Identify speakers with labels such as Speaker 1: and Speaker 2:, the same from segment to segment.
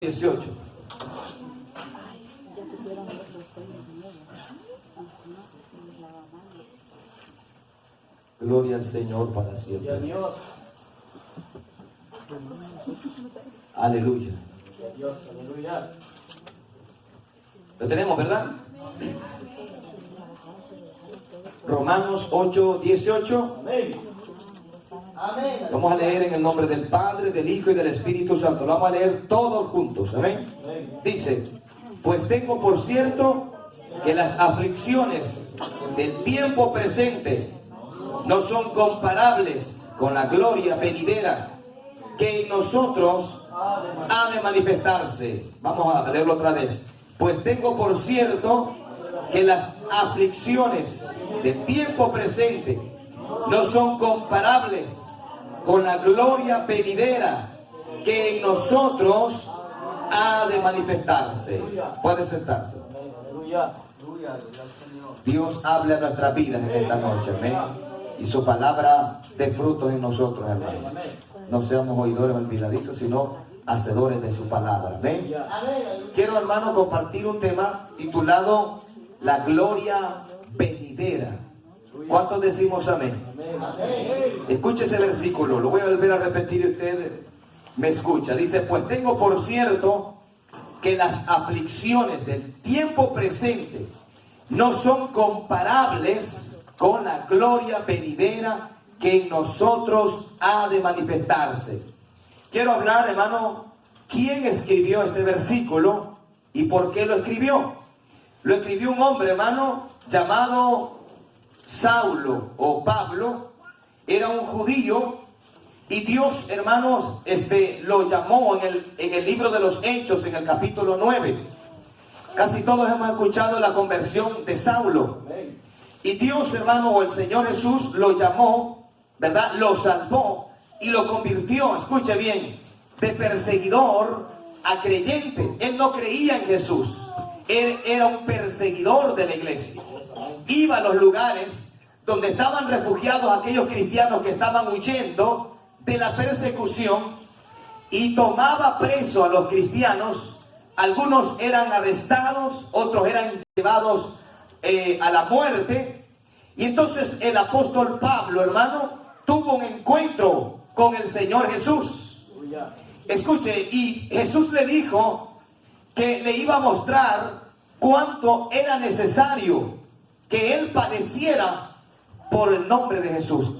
Speaker 1: 18. Gloria al Señor para siempre.
Speaker 2: Dios.
Speaker 1: Aleluya.
Speaker 2: Dios, aleluya.
Speaker 1: Lo tenemos, ¿verdad? Romanos 8, 18.
Speaker 2: Amén. Amén.
Speaker 1: Vamos a leer en el nombre del Padre, del Hijo y del Espíritu Santo. Lo vamos a leer todos juntos. Amén. Dice: pues tengo por cierto que las aflicciones del tiempo presente no son comparables con la gloria venidera que en nosotros ha de manifestarse. Vamos a leerlo otra vez. Pues tengo por cierto que las aflicciones del tiempo presente no son comparables con la gloria venidera que en nosotros ha de manifestarse. Puede sentarse. Dios habla a nuestras vidas en esta noche, amén. Y su palabra de frutos en nosotros, hermano. No seamos oidores olvidadizos, sino hacedores de su palabra, amén. Quiero, hermano, compartir un tema titulado la gloria venidera. ¿Cuántos decimos amén? Escuche ese versículo, lo voy a volver a repetir y usted me escucha. Dice: pues tengo por cierto que las aflicciones del tiempo presente no son comparables con la gloria venidera que en nosotros ha de manifestarse. Quiero hablar, hermano, quién escribió este versículo y por qué lo escribió. Lo escribió un hombre, hermano, llamado Saulo o Pablo. Era un judío y Dios, hermanos, lo llamó en el libro de los Hechos, en el capítulo 9. Casi todos hemos escuchado la conversión de Saulo. Y Dios, hermano, o el Señor Jesús lo llamó, ¿verdad? Lo salvó y lo convirtió, escuche bien, de perseguidor a creyente. Él no creía en Jesús. Él era un perseguidor de la iglesia. Iba a los lugares donde estaban refugiados aquellos cristianos que estaban huyendo de la persecución y tomaba preso a los cristianos. Algunos eran arrestados, otros eran llevados a la muerte. Y entonces el apóstol Pablo, hermano, tuvo un encuentro con el Señor Jesús. Escuche, y Jesús le dijo que le iba a mostrar cuánto era necesario que él padeciera por el nombre de Jesús.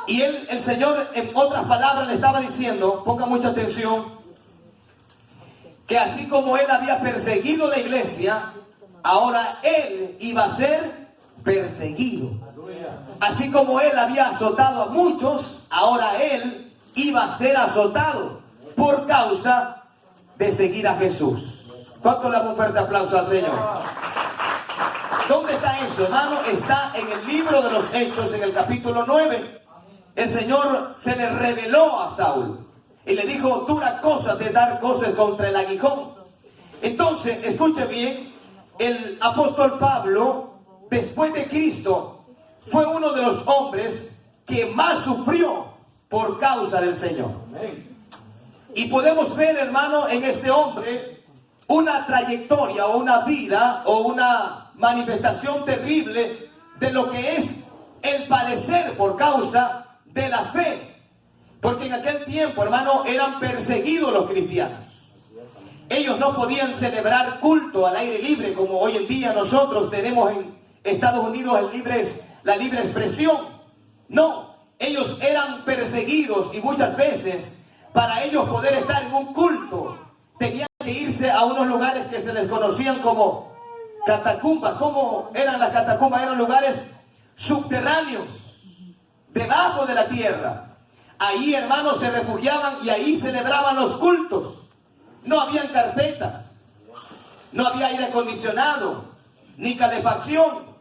Speaker 1: Y el Señor, en otras palabras, le estaba diciendo, ponga mucha atención, que así como él había perseguido la iglesia, ahora él iba a ser perseguido. Así como él había azotado a muchos, ahora él iba a ser azotado por causa de seguir a Jesús. ¿Cuánto le damos un fuerte aplauso al Señor? ¿Dónde está eso, hermano? Está en el libro de los Hechos, en el capítulo 9. El Señor se le reveló a Saúl y le dijo: dura cosa de dar cosas contra el aguijón. Entonces, escuche bien, el apóstol Pablo, después de Cristo, fue uno de los hombres que más sufrió por causa del Señor. Y podemos ver, hermano, en este hombre una trayectoria o una vida o una manifestación terrible de lo que es el padecer por causa de la fe. Porque en aquel tiempo, hermano, eran perseguidos los cristianos. Ellos no podían celebrar culto al aire libre como hoy en día nosotros tenemos en Estados Unidos la libre expresión. No, ellos eran perseguidos y muchas veces para ellos poder estar en un culto tenían que irse a unos lugares que se les conocían como catacumbas. ¿Cómo eran las catacumbas? Eran lugares subterráneos, debajo de la tierra. Ahí, hermanos, se refugiaban y ahí celebraban los cultos. No habían carpetas, no había aire acondicionado, ni calefacción.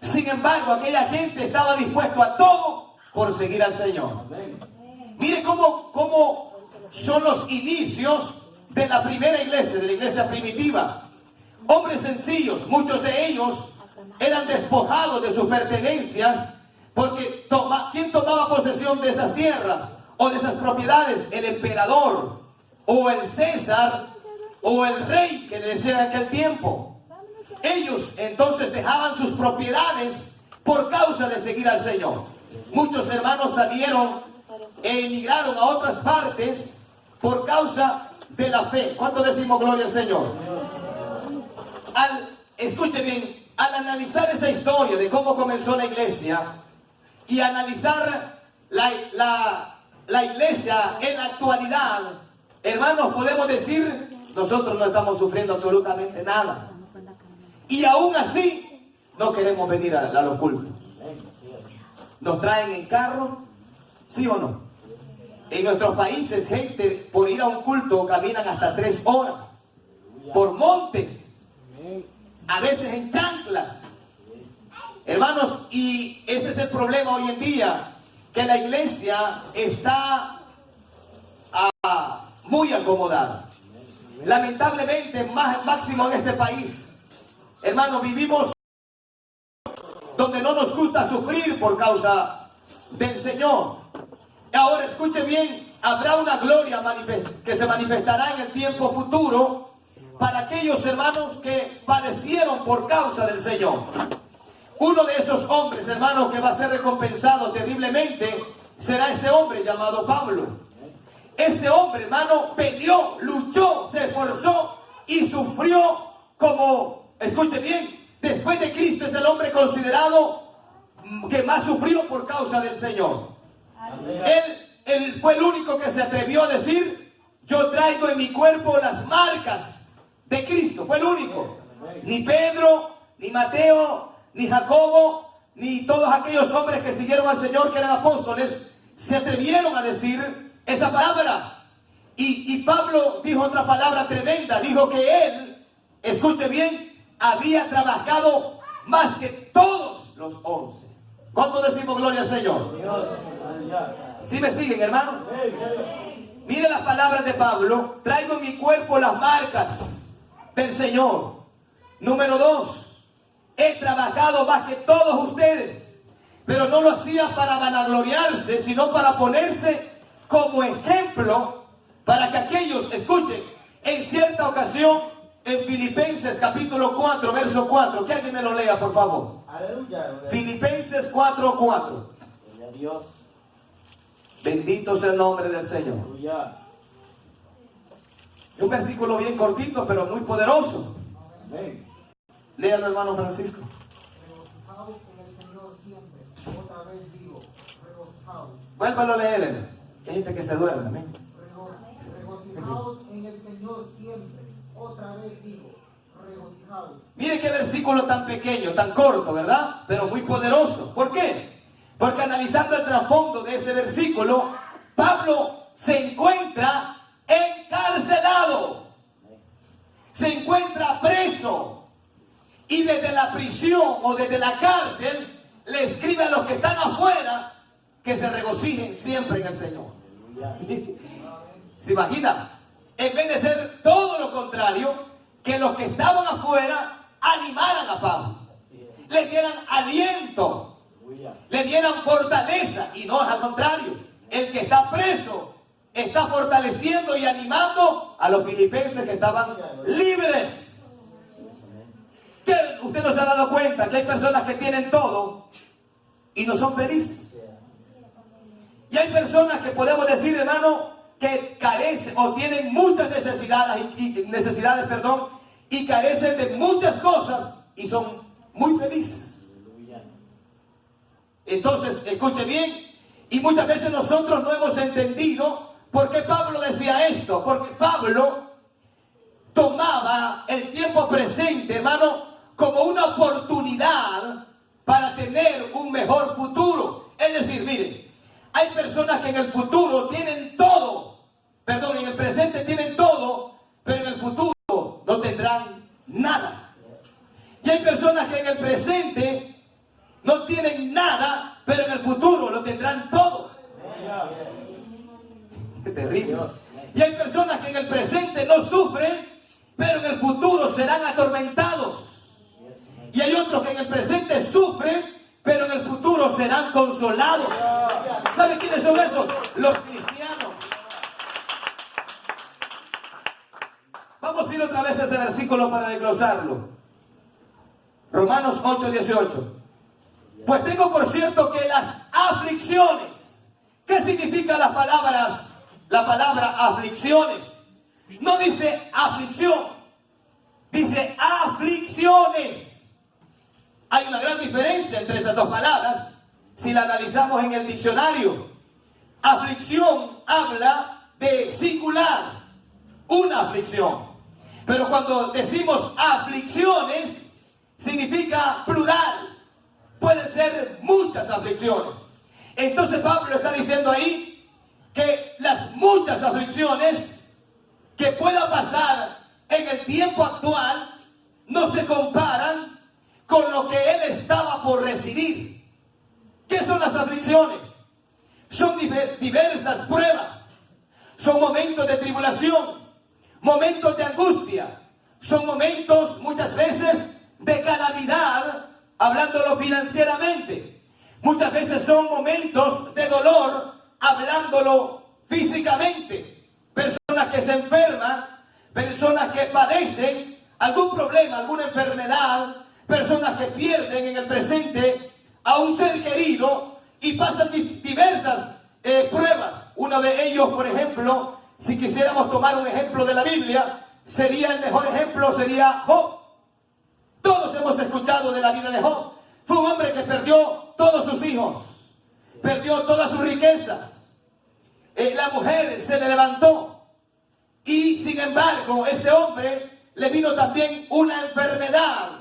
Speaker 1: Sin embargo, aquella gente estaba dispuesto a todo por seguir al Señor. Mire cómo son los inicios de la primera iglesia, de la iglesia primitiva. Hombres sencillos, muchos de ellos eran despojados de sus pertenencias, porque ¿quién tomaba posesión de esas tierras o de esas propiedades? El emperador o el César, o el rey que le decía en aquel tiempo. Ellos entonces dejaban sus propiedades por causa de seguir al Señor. Muchos hermanos salieron e emigraron a otras partes por causa de la fe. ¿Cuánto decimos gloria al Señor? Escuche bien, al analizar esa historia de cómo comenzó la iglesia y analizar la iglesia en la actualidad, hermanos, podemos decir, nosotros no estamos sufriendo absolutamente nada. Y aún así, no queremos venir a los cultos. Nos traen en carro, ¿sí o no? En nuestros países, gente, por ir a un culto, caminan hasta 3 horas. Por montes. A veces en chanclas. Hermanos, y ese es el problema hoy en día, que la iglesia está muy acomodada. Lamentablemente, máximo en este país. Hermanos, vivimos donde no nos gusta sufrir por causa del Señor. Ahora escuche bien, habrá una gloria que se manifestará en el tiempo futuro para aquellos hermanos que padecieron por causa del Señor. Uno de esos hombres, hermanos, que va a ser recompensado terriblemente será este hombre llamado Pablo. Este hombre, hermano, peleó, luchó, se esforzó y sufrió como, escuche bien, después de Cristo es el hombre considerado que más sufrió por causa del Señor. Él fue el único que se atrevió a decir, yo traigo en mi cuerpo las marcas de Cristo. Fue el único. Ni Pedro, ni Mateo, ni Jacobo, ni todos aquellos hombres que siguieron al Señor, que eran apóstoles, se atrevieron a decir esa palabra. Y Pablo dijo otra palabra tremenda. Dijo que él, escuche bien, había trabajado más que todos los 11. ¿Cuánto decimos gloria al Señor? ¿Sí me siguen, hermanos? Mire las palabras de Pablo. Traigo en mi cuerpo las marcas del Señor. Número 2. He trabajado más que todos ustedes, pero no lo hacía para vanagloriarse, sino para ponerse como ejemplo para que aquellos, escuchen, en cierta ocasión, en Filipenses capítulo 4, verso 4, que alguien me lo lea, por favor.
Speaker 2: Aleluya.
Speaker 1: Filipenses 4, 4.
Speaker 2: Dios.
Speaker 1: Bendito sea el nombre del Señor.
Speaker 2: Aleluya.
Speaker 1: Un versículo bien cortito, pero muy poderoso.
Speaker 2: Amén.
Speaker 1: Léalo, hermano Francisco.
Speaker 3: Regocijaos en el Señor siempre. Otra vez digo, regocijaos.
Speaker 1: Vuélvalo a leer, hermano. Hay gente que se duerme. Amén.
Speaker 3: Regocijaos en el Señor siempre. Otra vez digo, regocijaos.
Speaker 1: Mire qué versículo tan pequeño, tan corto, ¿verdad? Pero muy poderoso. ¿Por qué? Porque analizando el trasfondo de ese versículo, Pablo se encuentra encarcelado. Se encuentra preso. Y desde la prisión o desde la cárcel le escribe a los que están afuera que se regocijen siempre en el Señor. ¿Se imagina? En vez de ser todo lo contrario, que los que estaban afuera animaran a Pablo, le dieran aliento, le dieran fortaleza, y no es al contrario. El que está preso está fortaleciendo y animando a los filipenses que estaban libres. ¿Qué? Usted no se ha dado cuenta que hay personas que tienen todo y no son felices. Y hay personas que podemos decir, hermano, que carecen o tienen muchas necesidades, y carecen de muchas cosas y son muy felices. Entonces, escuche bien, y muchas veces nosotros no hemos entendido por qué Pablo decía esto, porque Pablo tomaba el tiempo presente, hermano, como una oportunidad para tener un mejor futuro. Es decir, miren, hay personas que en el futuro tienen todo, en el presente tienen todo, pero en el futuro no tendrán nada. Y hay personas que en el presente no tienen nada, pero en el futuro lo tendrán todo. Qué terrible. Y hay personas que en el presente no sufren, pero en el futuro serán atormentados. Y hay otros que en el presente sufren, pero en el futuro serán consolados. ¿Saben quiénes son esos? Los cristianos. Vamos a ir otra vez a ese versículo para desglosarlo. Romanos 8:18. Pues tengo por cierto que las aflicciones. ¿Qué significa las palabras? La palabra aflicciones. No dice aflicción, dice aflicciones. Hay una gran diferencia entre esas dos palabras si la analizamos en el diccionario. Aflicción habla de singular, una aflicción. Pero cuando decimos aflicciones, significa plural. Pueden ser muchas aflicciones. Entonces Pablo está diciendo ahí que las muchas aflicciones que pueda pasar en el tiempo actual no se comparan con lo que él estaba por recibir. ¿Qué son las aflicciones? Son diversas pruebas, son momentos de tribulación, momentos de angustia, son momentos muchas veces de calamidad, hablándolo financieramente. Muchas veces son momentos de dolor, hablándolo físicamente. Personas que se enferman, personas que padecen algún problema, alguna enfermedad, personas que pierden en el presente a un ser querido y pasan diversas pruebas. Uno de ellos, por ejemplo, si quisiéramos tomar un ejemplo de la Biblia, sería el mejor ejemplo, sería Job. Todos hemos escuchado de la vida de Job. Fue un hombre que perdió todos sus hijos, perdió todas sus riquezas. La mujer se le levantó y sin embargo este hombre le vino también una enfermedad,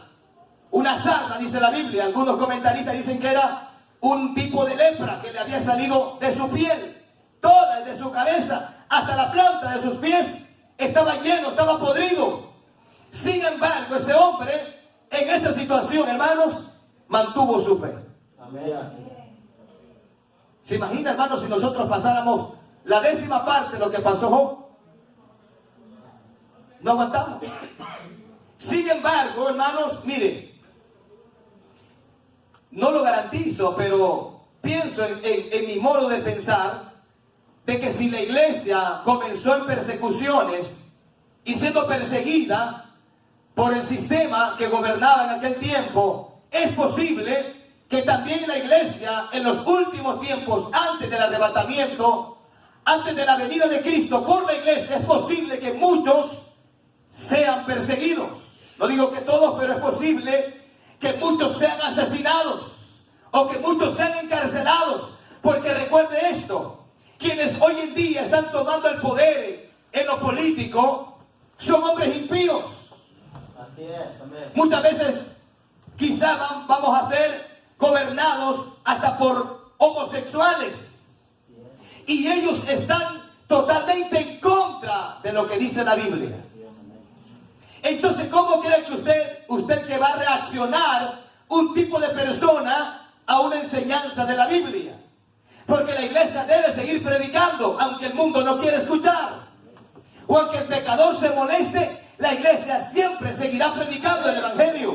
Speaker 1: una sarna, dice la Biblia. Algunos comentaristas dicen que era un tipo de lepra que le había salido de su piel, toda, de su cabeza, hasta la planta de sus pies, estaba lleno, estaba podrido. Sin embargo, ese hombre, en esa situación, hermanos, mantuvo su fe.
Speaker 2: Amén.
Speaker 1: ¿Se imagina, hermanos, si nosotros pasáramos la 10ª parte de lo que pasó Job? No aguantamos. Sin embargo, hermanos, mire, no lo garantizo, pero pienso en mi modo de pensar, de que si la iglesia comenzó en persecuciones y siendo perseguida por el sistema que gobernaba en aquel tiempo, es posible que también la iglesia en los últimos tiempos, antes del arrebatamiento, antes de la venida de Cristo por la iglesia, es posible que muchos sean perseguidos. No digo que todos, pero es posible que muchos sean asesinados o que muchos sean encarcelados. Porque recuerde esto, quienes hoy en día están tomando el poder en lo político son hombres impíos.
Speaker 2: Así es, amén.
Speaker 1: Muchas veces quizás vamos a ser gobernados hasta por homosexuales. Y ellos están totalmente en contra de lo que dice la Biblia. Entonces, ¿cómo cree que usted que va a reaccionar un tipo de persona a una enseñanza de la Biblia? Porque la iglesia debe seguir predicando, aunque el mundo no quiere escuchar. O aunque el pecador se moleste, la iglesia siempre seguirá predicando el Evangelio.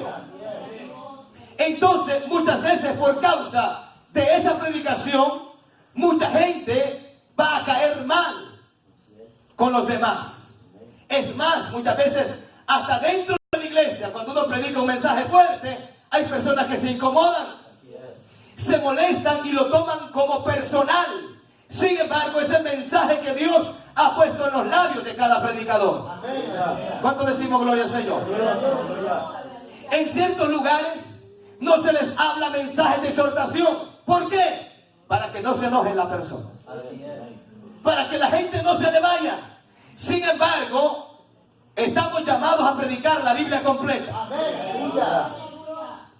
Speaker 1: Entonces, muchas veces por causa de esa predicación, mucha gente va a caer mal con los demás. Es más, muchas veces, hasta dentro de la iglesia, cuando uno predica un mensaje fuerte, hay personas que se incomodan, se molestan y lo toman como personal. Sin embargo, es el mensaje que Dios ha puesto en los labios de cada predicador. ¿Cuánto decimos gloria al Señor? En ciertos lugares no se les habla mensajes de exhortación. ¿Por qué? Para que no se enojen las personas, para que la gente no se le vaya. Sin embargo, estamos llamados a predicar la Biblia completa.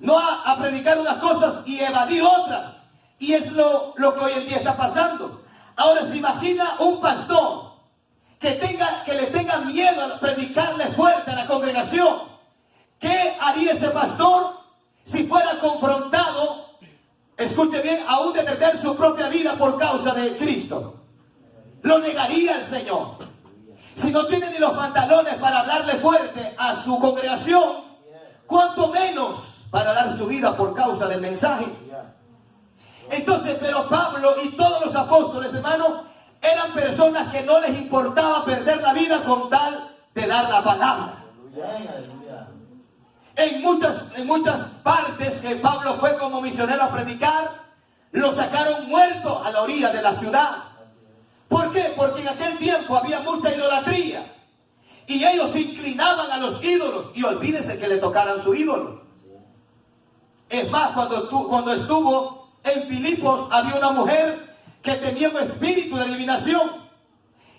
Speaker 1: No a predicar unas cosas y evadir otras. Y es lo que hoy en día está pasando. Ahora se imagina un pastor que le tenga miedo a predicarle fuerte a la congregación. ¿Qué haría ese pastor si fuera confrontado, escuche bien, aún de perder su propia vida por causa de Cristo? Lo negaría el Señor. Si no tiene ni los pantalones para hablarle fuerte a su congregación, cuánto menos para dar su vida por causa del mensaje. Entonces, pero Pablo y todos los apóstoles, hermanos, eran personas que no les importaba perder la vida con tal de dar la palabra.
Speaker 2: Aleluya, aleluya.
Speaker 1: En muchas partes que Pablo fue como misionero a predicar, lo sacaron muerto a la orilla de la ciudad. ¿Por qué? Porque en aquel tiempo había mucha idolatría. Y ellos se inclinaban a los ídolos. Y olvídense que le tocaran su ídolo. Es más, cuando estuvo en Filipos, había una mujer que tenía un espíritu de adivinación.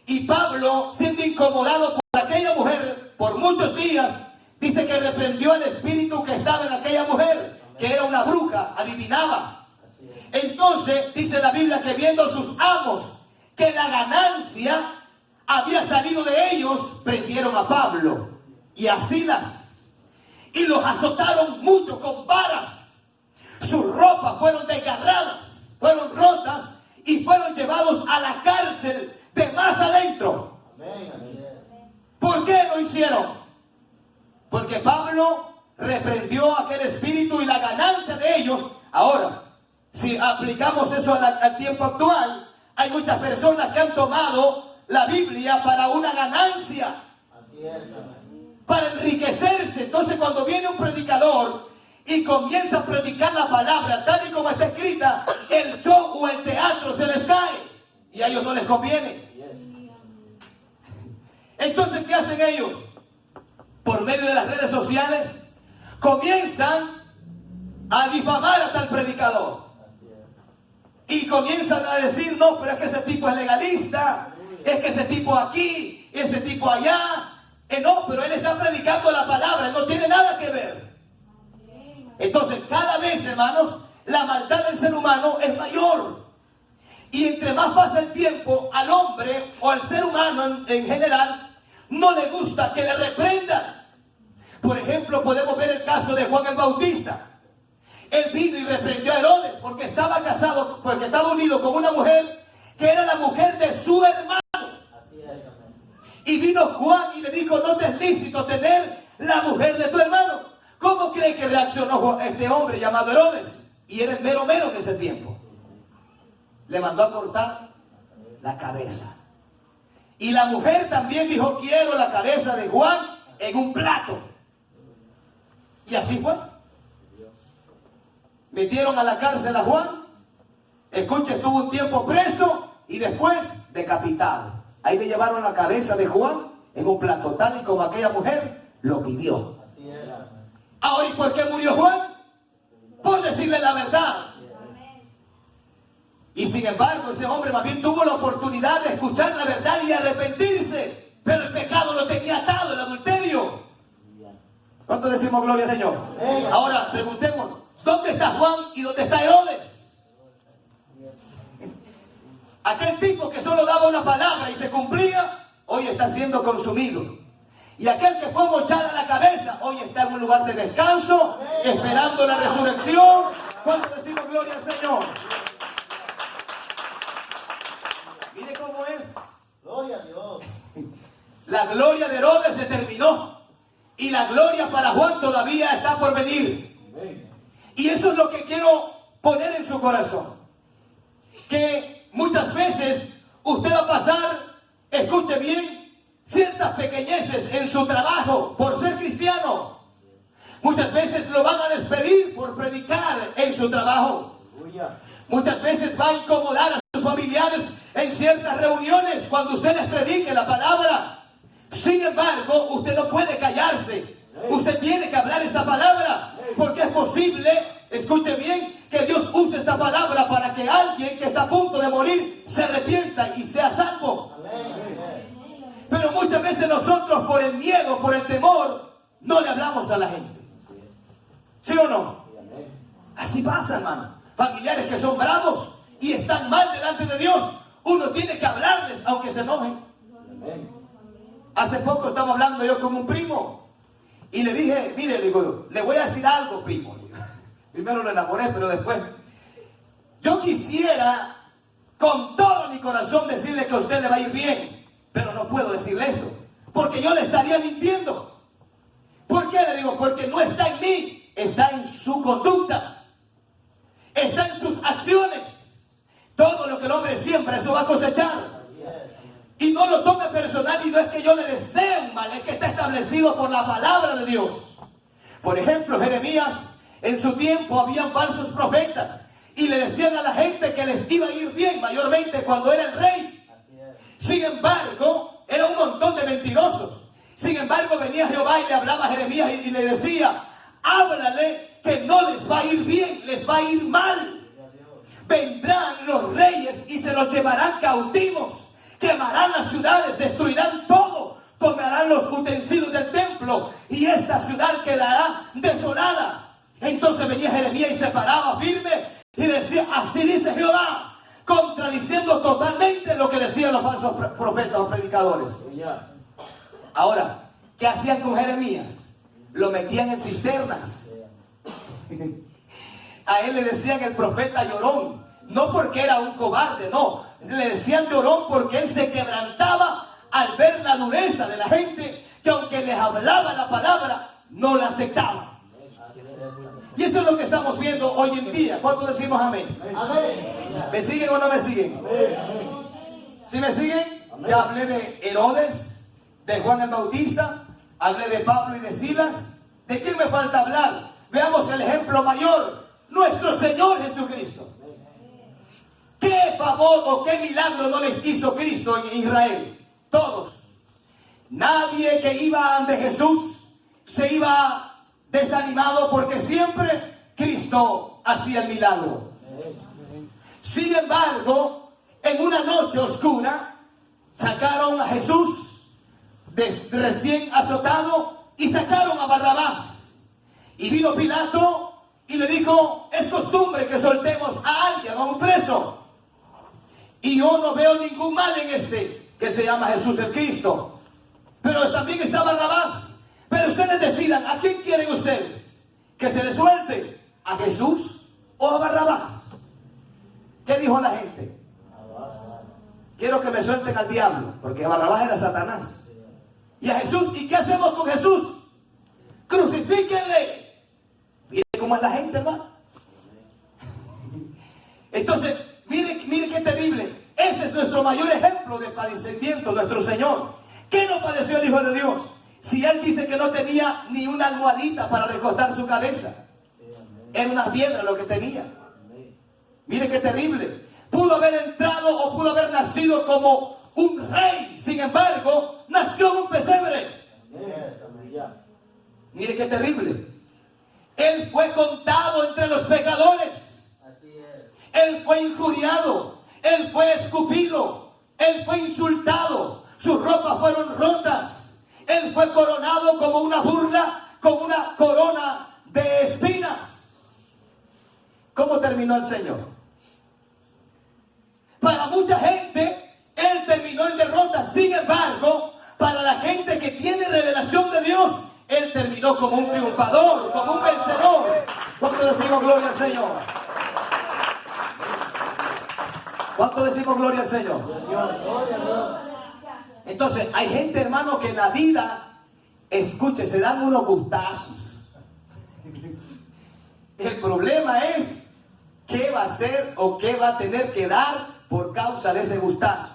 Speaker 1: Y Pablo, siendo incomodado por aquella mujer por muchos días, dice que reprendió al espíritu que estaba en aquella mujer, que era una bruja, adivinaba. Entonces, dice la Biblia que viendo sus amos que la ganancia había salido de ellos, prendieron a Pablo y a Silas y los azotaron mucho con varas. Sus ropas fueron desgarradas, fueron rotas y fueron llevados a la cárcel de más adentro. ¿Por qué lo hicieron? Porque Pablo reprendió aquel espíritu y la ganancia de ellos. Ahora, si aplicamos eso al tiempo actual, hay muchas personas que han tomado la Biblia para una ganancia,
Speaker 2: Así es.
Speaker 1: para enriquecerse. Entonces, cuando viene un predicador y comienza a predicar la palabra tal y como está escrita, el show o el teatro se les cae y a ellos no les conviene.
Speaker 2: Así es.
Speaker 1: Entonces, ¿qué hacen ellos? Por medio de las redes sociales comienzan a difamar a tal predicador. Y comienzan a decir, no, pero es que ese tipo es legalista, es que ese tipo aquí, ese tipo allá. No, pero él está predicando la palabra, no tiene nada que ver. Entonces, cada vez, hermanos, la maldad del ser humano es mayor. Y entre más pasa el tiempo, al hombre o al ser humano en general, no le gusta que le reprendan. Por ejemplo, podemos ver el caso de Juan el Bautista. Él vino y reprendió a Herodes porque estaba casado, porque estaba unido con una mujer que era la mujer de su hermano.
Speaker 2: Así es.
Speaker 1: Y vino Juan y le dijo, no te es lícito tener la mujer de tu hermano. ¿Cómo cree que reaccionó este hombre llamado Herodes? Y era el mero en ese tiempo. Le mandó a cortar la cabeza. Y la mujer también dijo, quiero la cabeza de Juan en un plato. Y así fue. Metieron a la cárcel a Juan. Escuche, estuvo un tiempo preso y después decapitado. Ahí le llevaron la cabeza de Juan en un plato, tal y como aquella mujer lo pidió.
Speaker 2: Así es.
Speaker 1: Ahora, ¿y por qué murió Juan? Por decirle la verdad. Y sin embargo, ese hombre más bien tuvo la oportunidad de escuchar la verdad y arrepentirse. Pero el pecado lo tenía atado, el adulterio. ¿Cuánto decimos gloria al Señor? Ahora, preguntémonos, ¿dónde está Juan y dónde está Herodes? Aquel tipo que solo daba una palabra y se cumplía, hoy está siendo consumido. Y aquel que fue mochada la cabeza, hoy está en un lugar de descanso, esperando la resurrección. ¿Cuánto decimos gloria al Señor? Mire cómo es.
Speaker 2: Gloria a Dios.
Speaker 1: La gloria de Herodes se terminó. Y la gloria para Juan todavía está por venir. Y eso es lo que quiero poner en su corazón. Que muchas veces usted va a pasar, escuche bien, ciertas pequeñeces en su trabajo por ser cristiano. Muchas veces lo van a despedir por predicar en su trabajo. Muchas veces va a incomodar a sus familiares en ciertas reuniones cuando usted les predique la palabra. Sin embargo, usted no puede callarse. Usted tiene que hablar esta palabra, porque es posible, escuche bien, que Dios use esta palabra para que alguien que está a punto de morir se arrepienta y sea salvo. Pero muchas veces nosotros, por el miedo, por el temor, no le hablamos a la gente. ¿Sí o no? Así pasa, hermano. Familiares que son bravos y están mal delante de Dios, uno tiene que hablarles aunque se enojen. Hace poco estaba hablando yo con un primo y le dije, mire, le digo, le voy a decir algo, primo. Primero lo enamoré, pero después, yo quisiera con todo mi corazón decirle que a usted le va a ir bien, pero no puedo decirle eso, porque yo le estaría mintiendo. ¿Por qué? Le digo, porque no está en mí, está en su conducta, está en sus acciones. Todo lo que el hombre siembra, eso va a cosechar. Y Y no lo tome personal, y no es que yo le desee un mal, es que está establecido por la palabra de Dios. Por ejemplo, Jeremías, en su tiempo habían falsos profetas y le decían a la gente que les iba a ir bien, mayormente cuando era el rey. Sin embargo, era un montón de mentirosos. Sin embargo, venía Jehová y le hablaba a Jeremías y le decía: háblale que no les va a ir bien, les va a ir mal. Vendrán los reyes y se los llevarán cautivos, quemarán las ciudades, destruirán todo, tomarán los utensilios del templo y esta ciudad quedará desolada. Entonces venía Jeremías y se paraba firme y decía: así dice Jehová, contradiciendo totalmente lo que decían los falsos profetas o predicadores. Ahora, ¿qué hacían con Jeremías? Lo metían en cisternas. A él le decían el profeta llorón, no porque era un cobarde, no. Le decían llorón porque él se quebrantaba al ver la dureza de la gente, que aunque les hablaba la palabra, no la aceptaban. Y eso es lo que estamos viendo hoy en día. ¿Cuántos decimos amén?
Speaker 3: Amén.
Speaker 1: ¿Me siguen o no me siguen? ¿Sí me siguen? Ya hablé de Herodes, de Juan el Bautista, hablé de Pablo y de Silas. ¿De quién me falta hablar? Veamos el ejemplo mayor, nuestro Señor Jesucristo. ¿Qué favor o qué milagro no les hizo Cristo en Israel? Todos. Nadie que iba ante Jesús se iba desanimado, porque siempre Cristo hacía el milagro. Sin embargo, en una noche oscura sacaron a Jesús recién azotado y sacaron a Barrabás. Y vino Pilato y le dijo: es costumbre que soltemos a alguien, a un preso. Y yo no veo ningún mal en este que se llama Jesús el Cristo. Pero también está Barrabás. Pero ustedes decidan, ¿a quién quieren ustedes? ¿Que se les suelte? ¿A Jesús o a Barrabás? ¿Qué dijo la gente? Quiero que me suelten al diablo, porque Barrabás era Satanás. Y a Jesús, ¿y qué hacemos con Jesús? Crucifíquenle. Miren cómo es la gente, hermano. Entonces, miren qué terrible. Ese es nuestro mayor ejemplo de padecimiento, nuestro Señor. ¿Qué no padeció el Hijo de Dios? Si Él dice que no tenía ni una almohadita para recostar su cabeza. Era una piedra lo que tenía. Miren qué terrible. Pudo haber entrado o pudo haber nacido como un rey. Sin embargo, nació en un pesebre. Mire qué terrible. Él fue contado entre los pecadores. Él fue injuriado. Él fue escupido. Él fue insultado. Sus ropas fueron rotas. Él fue coronado como una burla, con una corona de espinas. ¿Cómo terminó el Señor? Para mucha gente, Él terminó en derrota. Sin embargo, para la gente que tiene revelación de Dios, Él terminó como un triunfador, como un vencedor. ¿Cuánto decimos gloria al Señor? ¿Cuánto decimos gloria al Señor? Entonces, hay gente, hermano, que en la vida, escuche, se dan unos gustazos. El problema es qué va a hacer o qué va a tener que dar por causa de ese gustazo.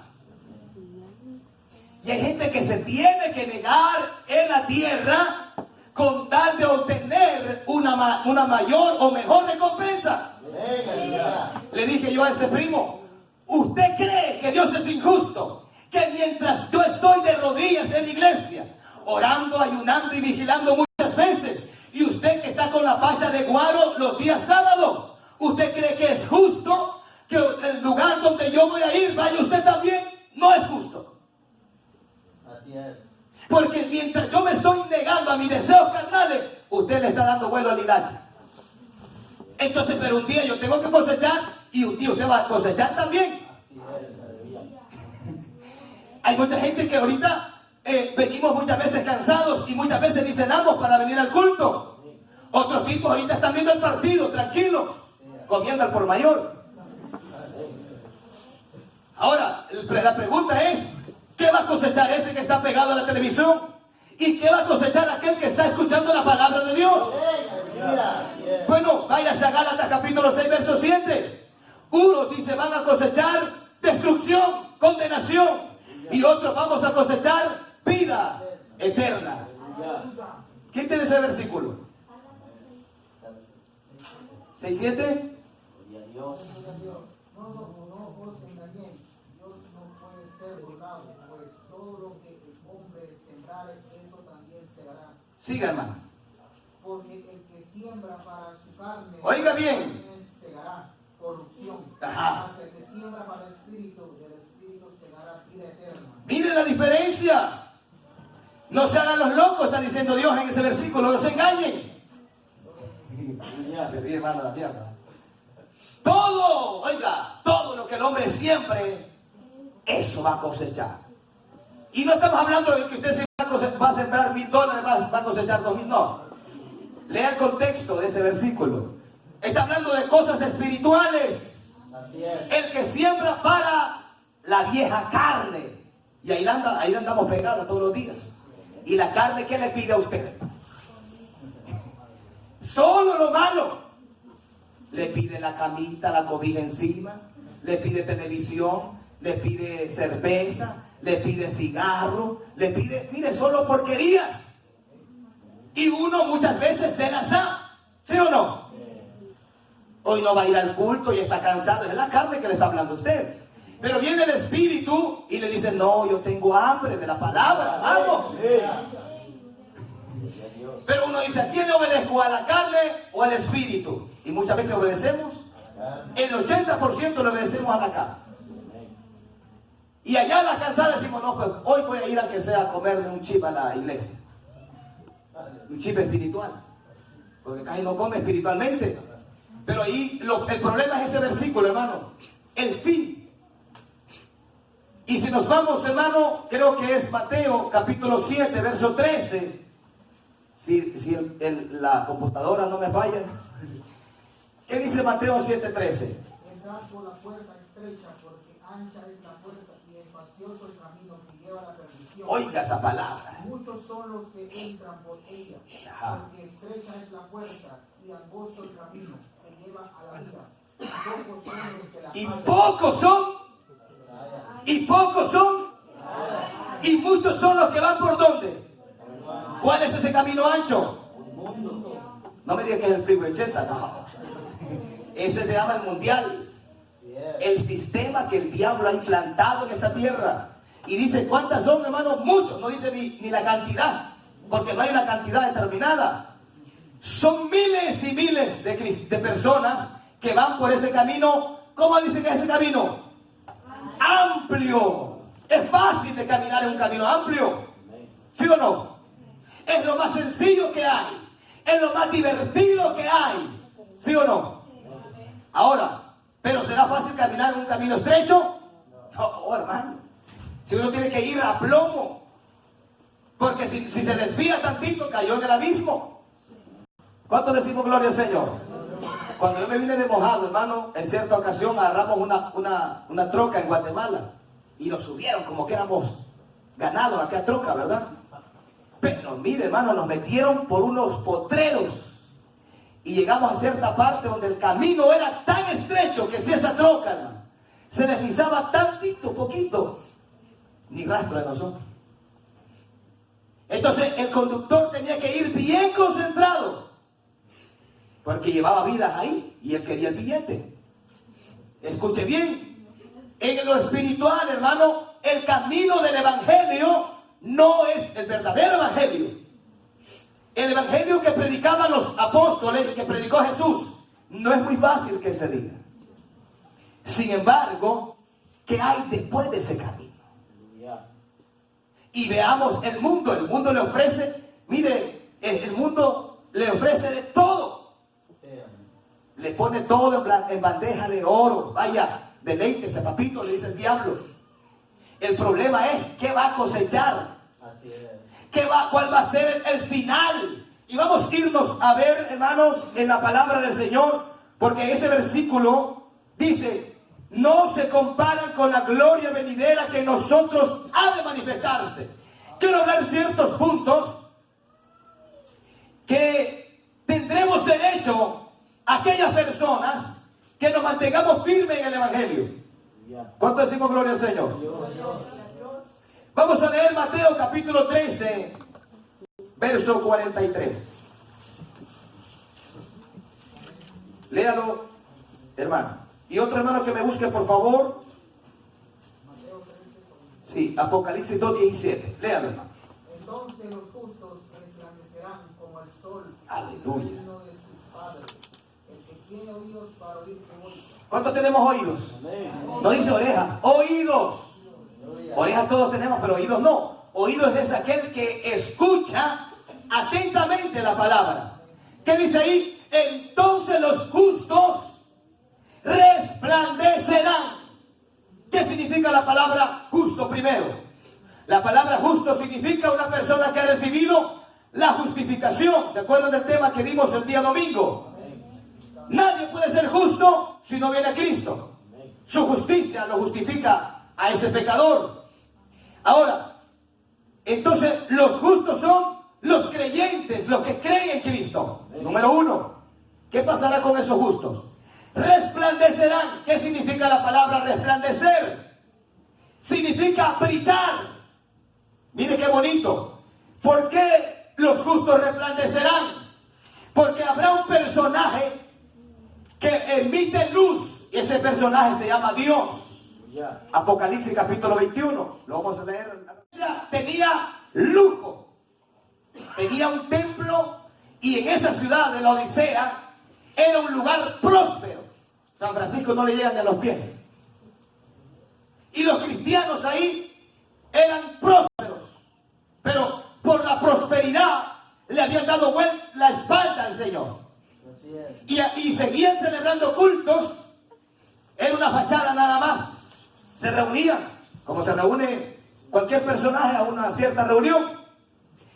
Speaker 1: Y hay gente que se tiene que negar en la tierra con tal de obtener una mayor o mejor recompensa. Le dije yo a ese primo: ¿usted cree que Dios es injusto? Que mientras yo estoy de rodillas en la iglesia, orando, ayunando y vigilando muchas veces, y usted que está con la facha de guaro los días sábados, ¿usted cree que es justo que el lugar donde yo voy a ir vaya usted también? No es justo.
Speaker 2: Así es.
Speaker 1: Porque mientras yo me estoy negando a mis deseos carnales, usted le está dando vuelo al hilacha. Entonces, pero un día yo tengo que cosechar y un día usted va a cosechar también. Hay mucha gente que ahorita venimos muchas veces cansados y muchas veces ni cenamos para venir al culto. Otros tipos ahorita están viendo el partido, tranquilos, comiendo al por mayor. Ahora, la pregunta es: ¿qué va a cosechar ese que está pegado a la televisión? ¿Y qué va a cosechar aquel que está escuchando la palabra de Dios? Bueno, váyase a Gálatas capítulo 6, verso 7. Uno dice: van a cosechar destrucción, condenación. Y otros vamos a cosechar vida eterna. ¿Quién tiene ese versículo? 6:7.
Speaker 3: No os engañéis, Dios no puede ser burlado, pues todo lo que el hombre sembrare, eso también segará.
Speaker 1: Siga, hermano.
Speaker 3: Porque el que siembra para su carne,
Speaker 1: Oiga bien,
Speaker 3: también segará corrupción.
Speaker 1: Ajá.
Speaker 3: Mas el que siembra para el espíritu, del espíritu segará vida eterna.
Speaker 1: mire la diferencia. No se hagan los locos, está diciendo Dios en ese versículo, no se engañen. Se ríe, hermano, la mierda. Todo, oiga, todo lo que el hombre siempre, eso va a cosechar. Y no estamos hablando de que usted va a sembrar $1,000, va a cosechar 2,000, no. Lea el contexto de ese versículo. Está hablando de cosas espirituales.
Speaker 2: Así es.
Speaker 1: El que siembra para la vieja carne. Y ahí andamos pegados todos los días. ¿Y la carne qué le pide a usted? Solo lo malo. Le pide la camita, la cobija encima, le pide televisión, le pide cerveza, le pide cigarro, le pide, mire, solo porquerías. Y uno muchas veces se las da, ¿sí o no? Hoy no va a ir al culto y está cansado, es la carne que le está hablando a usted. Pero viene el espíritu y le dice, no, yo tengo hambre de la palabra, vamos. Pero uno dice, ¿a quién le obedezco? ¿A la carne o al espíritu? Y muchas veces obedecemos. El 80% le obedecemos a la carne. Y allá en las cansadas decimos, no, pues hoy voy a ir a que sea a comerme un chip a la iglesia. Un chip espiritual. Porque casi no come espiritualmente. Pero ahí el problema es ese versículo, hermano. El fin. Y si nos vamos, hermano, creo que es Mateo capítulo 7, verso 13. Si la computadora no me falla. ¿Qué dice Mateo 7:13?
Speaker 3: Entrad por la puerta estrecha, porque ancha es la puerta y espacioso el camino que lleva a la perdición.
Speaker 1: Oiga esa palabra.
Speaker 3: Muchos son los que entran por ella,
Speaker 1: Ajá.
Speaker 3: porque estrecha es la puerta y angosto el camino que lleva a la vida.
Speaker 1: Y pocos son. Y pocos son. Y muchos son los que van por dónde. ¿Cuál es ese camino ancho? No me diga que es el Freeway 80, no. Ese se llama el mundial. El sistema que el diablo ha implantado en esta tierra. Y dice, ¿cuántas son, hermano? Muchos. No dice ni la cantidad, porque no hay una cantidad determinada. Son miles y miles de personas que van por ese camino. ¿Cómo dice que es ese camino? Amplio. Es fácil de caminar en un camino amplio. ¿Sí o no? Es lo más sencillo que hay. Es lo más divertido que hay. ¿Sí o no? Ahora, ¿pero será fácil caminar en un camino estrecho? No, hermano. Si uno tiene que ir a plomo. Porque si se desvía tantito, cayó en el abismo. ¿Cuánto decimos gloria al Señor? Cuando yo me vine de Mojado, hermano, en cierta ocasión agarramos una troca en Guatemala. Y nos subieron como que éramos ganados a aquella troca, ¿verdad? Pero mire, hermano, nos metieron por unos potreros. Y llegamos a cierta parte donde el camino era tan estrecho que si esa troca, hermano, se deslizaba tantito, poquito, ni rastro de nosotros. Entonces el conductor tenía que ir bien concentrado, porque llevaba vidas ahí y él quería el billete. Escuche bien, en lo espiritual, hermano, el camino del evangelio no es el verdadero evangelio. El evangelio que predicaban los apóstoles, que predicó Jesús, no es muy fácil que se diga. Sin embargo, ¿qué hay después de ese camino? Y veamos el mundo le ofrece, mire, el mundo le ofrece de todo. Le pone todo en bandeja de oro. Vaya, deleítese, papito, le dice el diablo. El problema es, ¿qué va a cosechar?
Speaker 2: Así es.
Speaker 1: ¿Cuál va a ser el final? Y vamos a irnos a ver, hermanos, en la palabra del Señor, porque ese versículo dice, no se comparan con la gloria venidera que en nosotros ha de manifestarse. Quiero hablar ciertos puntos que tendremos derecho a aquellas personas que nos mantengamos firmes en el evangelio. ¿Cuánto decimos gloria al Señor? Vamos a leer Mateo capítulo 13, verso 43. Léalo, hermano. Y otro hermano que me busque, por favor. Sí, Apocalipsis 2:17. Léalo, hermano.
Speaker 3: Entonces los justos resplandecerán como el sol.
Speaker 1: Aleluya.
Speaker 3: En el reino de su Padre. El que tiene oídos para oír, que oiga.
Speaker 1: ¿Cuántos tenemos oídos? No dice orejas, oídos. Orejas todos tenemos, pero oídos no. Oídos es aquel que escucha atentamente la palabra. ¿Qué dice ahí? Entonces los justos resplandecerán. ¿Qué significa la palabra justo primero? La palabra justo significa una persona que ha recibido la justificación. ¿Se acuerdan del tema que dimos el día domingo? Nadie puede ser justo si no viene a Cristo. Su justicia lo justifica a ese pecador. Ahora, entonces los justos son los creyentes, los que creen en Cristo. Número uno, ¿qué pasará con esos justos? Resplandecerán. ¿Qué significa la palabra resplandecer? Significa brillar. Mire qué bonito. ¿Por qué los justos resplandecerán? Porque habrá un personaje que emite luz. Y ese personaje se llama Dios. Apocalipsis capítulo 21. Lo vamos a leer. Tenía lujo. Tenía un templo. Y en esa ciudad de la Odisea era un lugar próspero. San Francisco no le llegan ni a los pies. Y los cristianos ahí eran prósperos. Pero por la prosperidad le habían dado la espalda al Señor. Y seguían celebrando cultos. Era una fachada nada más. Se reunían, como se reúne cualquier personaje a una cierta reunión.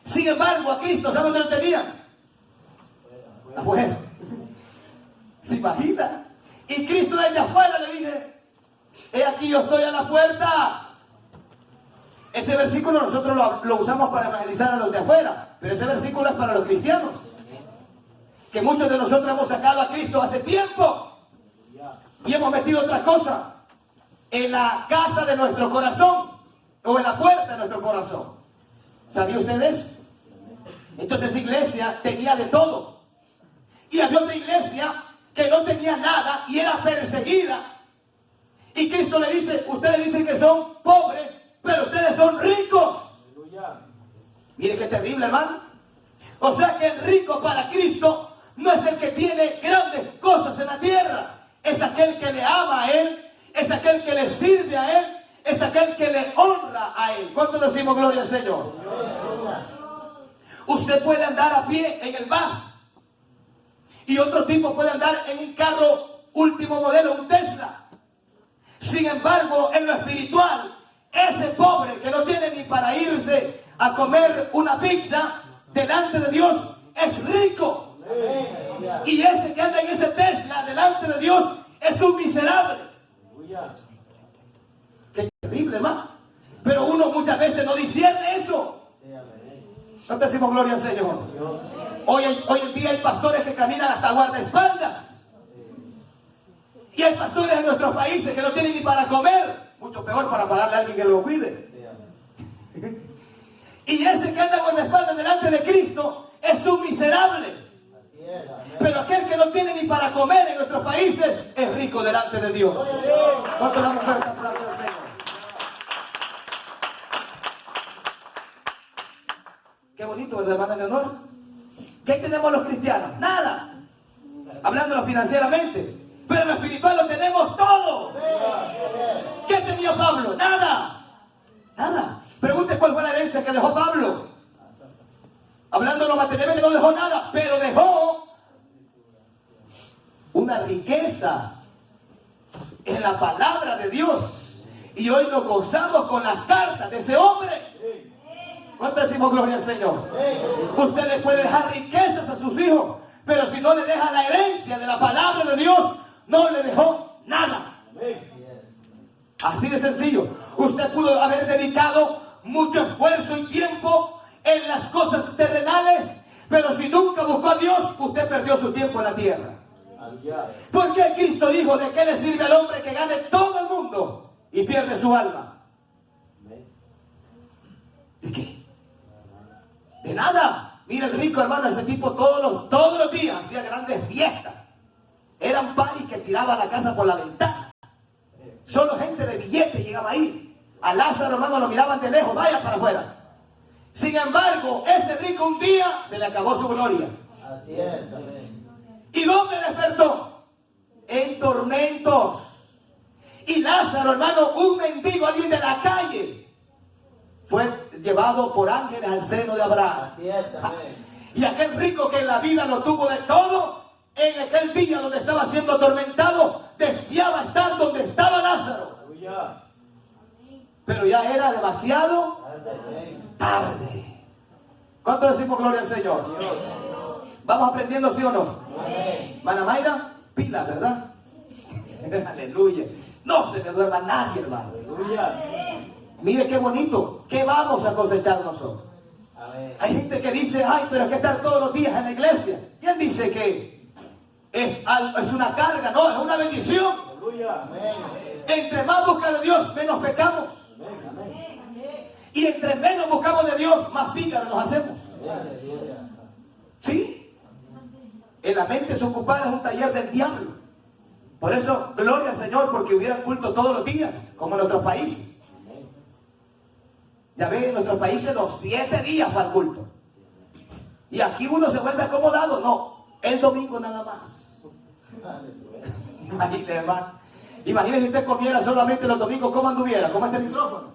Speaker 1: Sin embargo, a Cristo, ¿saben dónde lo tenían? Afuera. ¿Se imagina? Y Cristo desde afuera le dice: he aquí, yo estoy a la puerta. Ese versículo nosotros lo usamos para evangelizar a los de afuera, pero ese versículo es para los cristianos, que muchos de nosotros hemos sacado a Cristo hace tiempo y hemos metido otra cosa en la casa de nuestro corazón o en la puerta de nuestro corazón. ¿Sabía ustedes? Entonces esa iglesia tenía de todo, y había otra iglesia que no tenía nada y era perseguida. Y Cristo le dice: ustedes dicen que son pobres, pero ustedes son ricos. Mire qué terrible, hermano. O sea que el rico para Cristo no es el que tiene grandes cosas en la tierra. Es aquel que le ama a Él, es aquel que le sirve a Él, es aquel que le honra a Él. ¿Cuánto decimos gloria al Señor? Usted puede andar a pie en el bus, y otro tipo puede andar en un carro último modelo, un Tesla. Sin embargo, en lo espiritual, ese pobre que no tiene ni para irse a comer una pizza delante de Dios es rico. Y ese que anda en ese Tesla delante de Dios es un miserable. Qué terrible, hermano. Pero uno muchas veces no discierne eso. No decimos gloria al Señor. Hoy en día hay pastores que caminan hasta guardaespaldas. Y hay pastores en nuestros países que no tienen ni para comer. Mucho peor para pagarle a alguien que lo cuide. Y ese que anda guardaespaldas delante de Cristo es un miserable. Pero aquel que no tiene ni para comer en nuestros países es rico delante de Dios. ¿Cuánto la mujer está hablando del Señor? Qué bonito, ¿verdad, hermana Leonor? ¿Qué tenemos los cristianos? Nada. Hablándolo financieramente. Pero en lo espiritual lo tenemos todo. ¿Qué tenía Pablo? Nada. Nada. Pregunte cuál fue la herencia que dejó Pablo. Hablándolo materialmente no dejó nada, pero dejó una riqueza en la palabra de Dios. Y hoy nos gozamos con las cartas de ese hombre. ¿Cuánto decimos gloria al Señor? Usted le puede dejar riquezas a sus hijos, pero si no le deja la herencia de la palabra de Dios, no le dejó nada. Así de sencillo. Usted pudo haber dedicado mucho esfuerzo y tiempo en las cosas terrenales, pero si nunca buscó a Dios, usted perdió su tiempo en la tierra. Porque Cristo dijo: ¿de qué le sirve al hombre que gane todo el mundo y pierde su alma? De nada. Mira el rico, hermano, ese tipo todos los días hacía grandes fiestas. Eran paris que tiraba la casa por la ventana. Solo gente de billete llegaba ahí. A Lázaro, hermano, lo miraban de lejos, vaya para afuera. Sin embargo, ese rico un día se le acabó su gloria.
Speaker 2: Así es, amén.
Speaker 1: ¿Y dónde despertó? En tormentos. Y Lázaro, hermano, un mendigo, alguien de la calle, fue llevado por ángeles al seno de Abraham.
Speaker 2: Así es, amén.
Speaker 1: Y aquel rico que en la vida lo tuvo de todo, en aquel día donde estaba siendo atormentado, deseaba estar donde estaba Lázaro.
Speaker 2: Aleluya.
Speaker 1: Pero ya era demasiado
Speaker 2: Amén.
Speaker 1: tarde. ¿Cuánto decimos gloria al Señor? ¿Vamos aprendiendo, sí o no?
Speaker 2: Amén.
Speaker 1: Manamayra, pila, ¿verdad? Aleluya. No se me duerma nadie, hermano.
Speaker 2: Aleluya.
Speaker 1: Mire qué bonito. ¿Qué vamos a cosechar nosotros?
Speaker 2: Amén.
Speaker 1: Hay gente que dice, ay, pero hay que estar todos los días en la iglesia. ¿Quién dice que es una carga? No, es una bendición.
Speaker 2: Aleluya. Amén.
Speaker 1: Entre más busca de Dios, menos pecamos.
Speaker 2: Amén. Amén.
Speaker 1: Y entre menos buscamos de Dios, más pícaros nos hacemos.
Speaker 2: Amén.
Speaker 1: ¿Sí? En la mente se ocupar es un taller del diablo. Por eso, gloria al Señor, porque hubiera culto todos los días, como en nuestros países. Ya ven, en nuestros países los 7 días para el culto. Y aquí uno se vuelve acomodado. No, el domingo nada más. Imagínese, hermano. Imagínese si usted comiera solamente los domingos, ¿cómo anduviera? ¿Cómo este micrófono?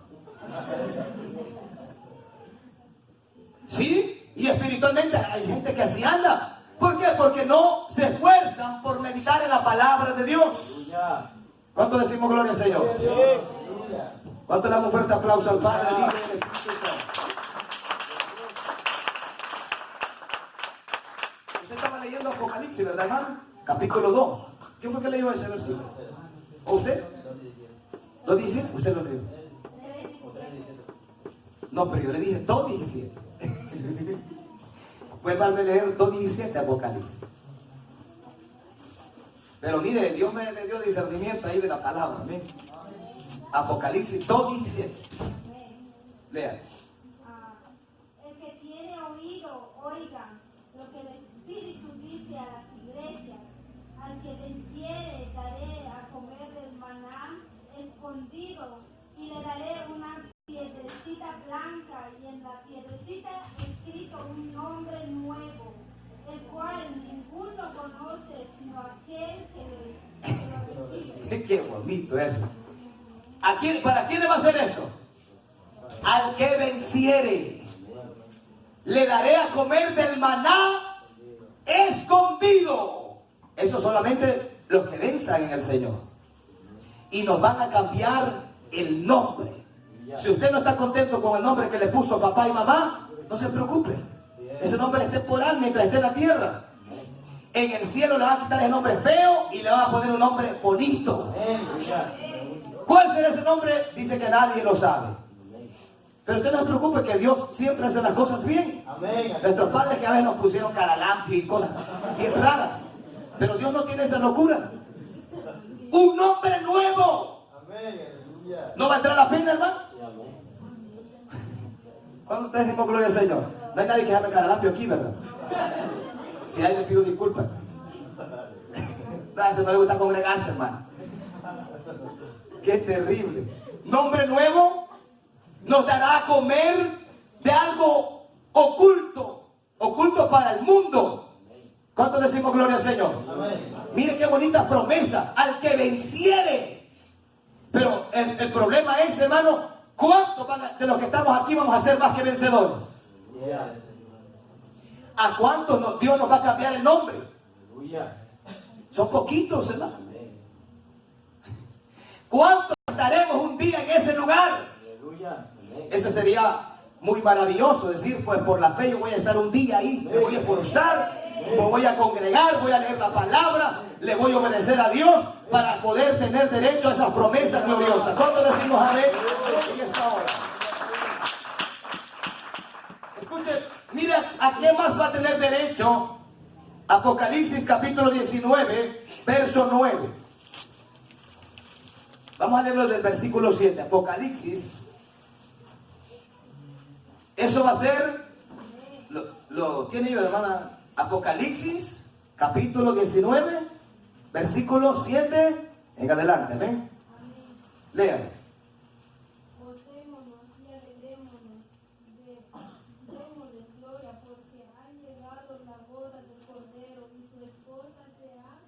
Speaker 1: ¿Sí? Y espiritualmente hay gente que así anda. ¿Por qué? Porque no se esfuerzan por meditar en la palabra de Dios. ¿Cuánto decimos gloria al Señor? ¿Cuánto le damos un fuerte aplauso al Padre? Al Hijo y al Espíritu Santo? Usted estaba leyendo Apocalipsis, ¿verdad, hermano? Capítulo 2. ¿Quién fue que leyó ese versículo? ¿O usted? ¿Lo dice? ¿Usted lo leyó? No, pero yo le dije 2:17. Vuelva a leer 2:17 Apocalipsis. Pero mire, Dios me dio discernimiento ahí de la palabra. Amén. Apocalipsis 2:17. Lea.
Speaker 4: El que tiene oído, oiga lo que el Espíritu dice a las iglesias. Al que venciere daré a comer del maná escondido y le daré una piedrecita blanca y en la piedrecita escrito un nombre nuevo, el cual ninguno conoce sino aquel que lo recibe.
Speaker 1: Qué bonito eso. ¿Para quién le va a hacer eso? Al que venciere. Le daré a comer del maná escondido. Eso solamente los que venzan en el Señor. Y nos van a cambiar el nombre. Si usted no está contento con el nombre que le puso papá y mamá, no se preocupe. Ese nombre es temporal mientras esté en la tierra. En el cielo le van a quitar el nombre feo y le van a poner un nombre bonito. ¿Cuál será ese nombre? Dice que nadie lo sabe. Pero usted no se preocupe, que Dios siempre hace las cosas bien. Nuestros padres que a veces nos pusieron caralampi y cosas bien raras. Pero Dios no tiene esa locura. Un nombre nuevo. ¿No valdrá la pena, hermano? ¿Cuándo ustedes decimos gloria al Señor? No hay nadie que llame caralampio aquí, ¿verdad? Si hay, le pido disculpas. No le gusta congregarse, hermano. Qué terrible. Nombre nuevo nos dará a comer de algo oculto. Oculto para el mundo. ¿Cuánto decimos gloria al Señor? Mire qué bonita promesa. Al que venciere. Pero el problema es, hermano, ¿cuántos de los que estamos aquí vamos a ser más que vencedores? ¿A cuántos Dios nos va a cambiar el nombre? Son poquitos, hermano. ¿Cuántos estaremos un día en ese lugar? Ese sería muy maravilloso decir, pues por la fe yo voy a estar un día ahí, me voy a esforzar, me voy a congregar, voy a leer la palabra, le voy a obedecer a Dios para poder tener derecho a esas promesas gloriosas. ¿Cuándo decimos amén en esta hora? Escuchen, mira, ¿a qué más va a tener derecho? Apocalipsis capítulo 19, verso 9. Vamos a leerlo del versículo 7. Apocalipsis. Eso va a ser ¿Lo tiene yo, hermana? Apocalipsis, capítulo 19, versículo 7 en adelante, ¿ven? Lean.
Speaker 4: Gocémonos y alegrémonos, démosle gloria, porque ha llegado la boda del Cordero y su esposa se ha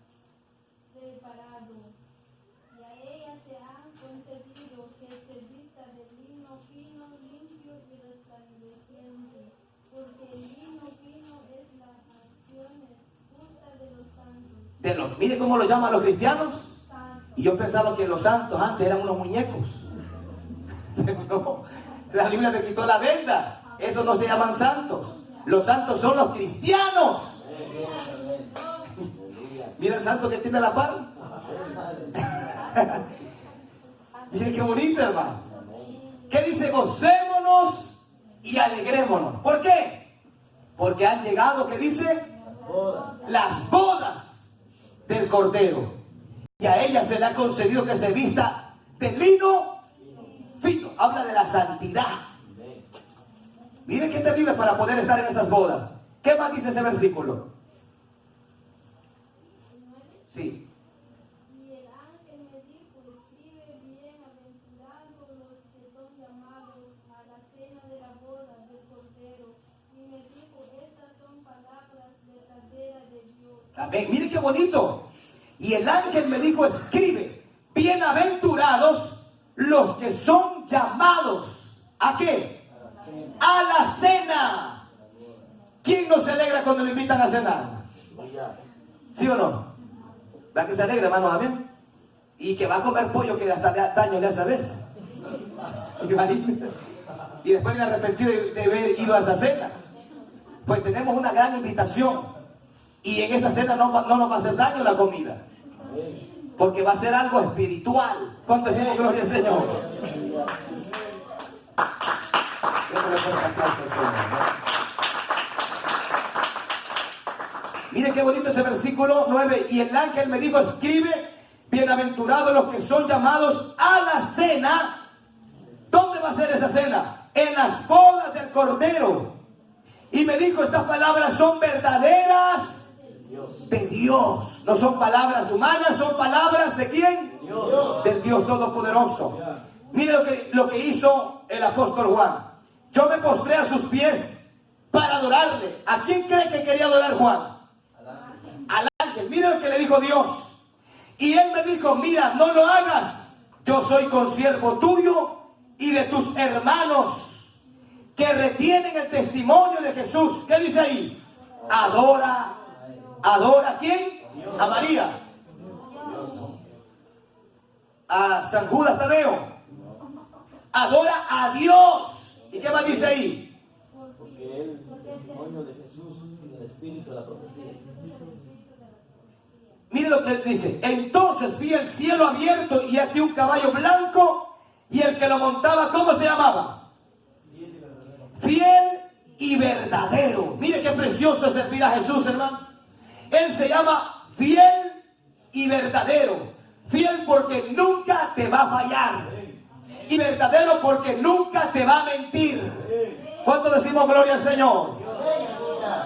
Speaker 4: preparado. Y a ella se ha concedido que se vista de lino fino, limpio y resplandeciente, porque el lino fino es la acción justa de los santos.
Speaker 1: Mire cómo lo llaman los cristianos.
Speaker 4: Santos.
Speaker 1: Y yo pensaba que los santos antes eran unos muñecos. Pero no, la Biblia me quitó la venda. Esos no se llaman santos. Los santos son los cristianos. Mira el santo que tiene la par. Miren qué bonito, hermano. ¿Qué dice? Gocémonos y alegrémonos. ¿Por qué? Porque han llegado, ¿qué dice? Las bodas del Cordero. Y a ella se le ha concedido que se vista de lino fino. Habla de la santidad. Miren qué terrible para poder estar en esas bodas. ¿Qué más dice ese versículo? Sí.
Speaker 4: Y el ángel me dijo, escribe, bienaventurados los que son llamados a la cena de la boda del Cordero. Y me dijo, estas son palabras verdaderas de Dios.
Speaker 1: Amén. Miren qué bonito. Y el ángel me dijo, escribe, bienaventurados los que son llamados. ¿A qué? A la cena. ¿Quién no se alegra cuando le invitan a cenar? ¿Sí o no? ¿Verdad que se alegra, hermano? Amén. Y que va a comer pollo que hasta daño le hace a veces. Y después me arrepentí de haber ido a esa cena. Pues tenemos una gran invitación. Y en esa cena no nos va a hacer daño la comida. Porque va a ser algo espiritual. ¿Cuánto decimos gloria al Señor? Mire qué bonito ese versículo 9. Y el ángel me dijo, escribe, bienaventurados los que son llamados a la cena. ¿Dónde va a ser esa cena? En las bodas del Cordero. Y me dijo, estas palabras son verdaderas de Dios. No son palabras humanas, son palabras ¿de quién?
Speaker 2: Dios.
Speaker 1: Del Dios Todopoderoso. Mire lo que hizo el apóstol Juan. Yo me postré a sus pies para adorarle. ¿A quién cree que quería adorar Juan? Al ángel. Mire lo que le dijo Dios. Y él me dijo, mira, no lo hagas. Yo soy consiervo tuyo y de tus hermanos que retienen el testimonio de Jesús. ¿Qué dice ahí? Adora. ¿Adora a quién? A María. A San Judas Tadeo. Adora a Dios. ¿Y qué más dice ahí?
Speaker 2: Porque él, el testimonio de Jesús y del Espíritu de la profecía.
Speaker 1: Mire lo que dice. Entonces vi el cielo abierto y aquí un caballo blanco y el que lo montaba, ¿cómo se llamaba? Fiel y verdadero. Mire qué precioso es servir a Jesús, hermano. Él se llama fiel y verdadero. Fiel porque nunca te va a fallar. Y verdadero porque nunca te va a mentir. ¿Cuánto decimos gloria al Señor?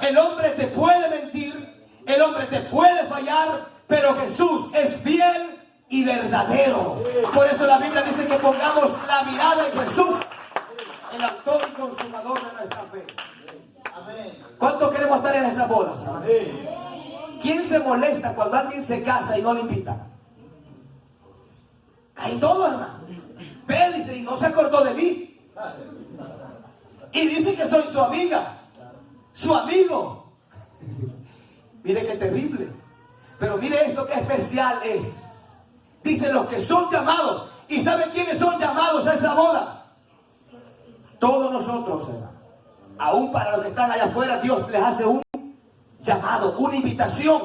Speaker 1: El hombre te puede mentir, el hombre te puede fallar, pero Jesús es fiel y verdadero. Por eso la Biblia dice que pongamos la mirada en Jesús, el autor y consumador de nuestra fe. ¿Cuánto queremos estar en esas bodas? ¿Quién se molesta cuando alguien se casa y no le invita? Hay todo, hermano. Ve, dice, y no se acordó de mí. Y dice que soy su amiga, su amigo. Mire qué terrible. Pero mire esto que especial es. Dice los que son llamados. ¿Y sabe quiénes son llamados a esa boda? Todos nosotros, hermano. Aún para los que están allá afuera, Dios les hace un llamado, una invitación.